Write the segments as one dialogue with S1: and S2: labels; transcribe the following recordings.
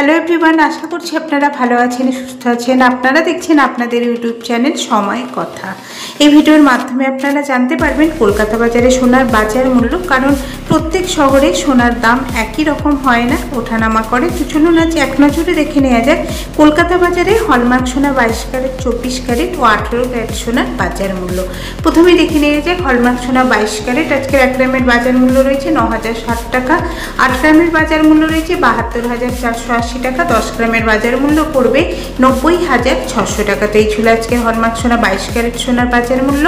S1: Hello everyone, আশা করছি আপনারা ভালো আছেন, সুস্থ আছেন। আপনারা দেখছেন আপনাদের ইউটিউব চ্যানেল সময় কথা। এই ভিডিওর মাধ্যমে আপনারা জানতে পারবেন কলকাতা বাজারে সোনার বাজার মূল্য, কারণ প্রত্যেক শহরে সোনার দাম একই রকম হয় না, ওঠানামা করে। তো চলুন আজ এক নজরে দেখে নেওয়া যাক কলকাতা বাজারে হলমার্ক সোনা 22 ক্যারেট, 24 ক্যারেট ও 18 ক্যারেট সোনার বাজার মূল্য। প্রথমে দেখে নেওয়া যাক হলমার্ক সোনা 22 ক্যারেট। আজকের 1 গ্রামের বাজার মূল্য রয়েছে 9060 টাকা। 8 গ্রামের বাজার মূল্য রয়েছে 72,480 টাকা। 10 গ্রামের বাজার মূল্য পড়বে 90,600 টাকাতে। এই ছিল আজকে হলমার্ক সোনা 22 ক্যারেট সোনার বাজার মূল্য।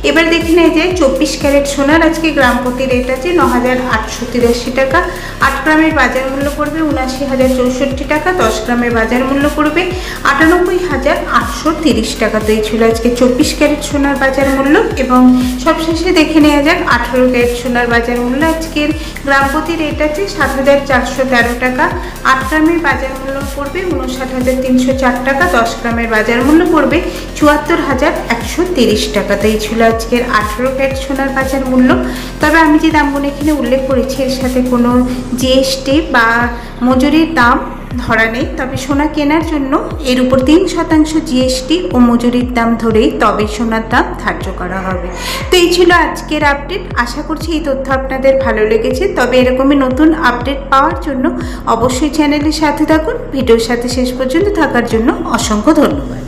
S1: এবার দেখে নেওয়া যায় 24 ক্যারেট সোনার আজকে গ্রাম প্রতি রেট আছে 9,883 টাকা। 8 গ্রামের বাজার মূল্য পড়বে 79,064 টাকা। 10 গ্রামের বাজার মূল্য পড়বে 98,830 টাকা। তো এই ছিল আজকে 24 ক্যারেট সোনার বাজার মূল্য। এবং সবশেষে দেখে নেওয়া যাক 18 ক্যারেট সোনার বাজার মূল্য। আজকের গ্রাম প্রতি রেট আছে 7,413 টাকা। 8 গ্রামের বাজার মূল্য পড়বে 59,304 টাকা। 10 গ্রামের বাজার মূল্য পড়বে 74,130 টাকা। তো এই ছিল আজকের 18 ক্যারেট সোনার বাজার মূল্য। তবে আমি যে দামগুলো এখানে উল্লেখ করেছি এর সাথে কোনো জিএসটি বা মজুরির দাম ধরা নেই। তবে সোনা কেনার জন্য এর উপর 3% জিএসটি ও মজুরির দাম ধরেই তবে সোনার দাম ধার্য করা হবে। তো এই ছিল আজকের আপডেট। আশা করছি এই তথ্য আপনাদের ভালো লেগেছে। তবে এরকমই নতুন আপডেট পাওয়ার জন্য অবশ্যই চ্যানেলের সাথে থাকুন। ভিডিওর সাথে শেষ পর্যন্ত থাকার জন্য অসংখ্য ধন্যবাদ।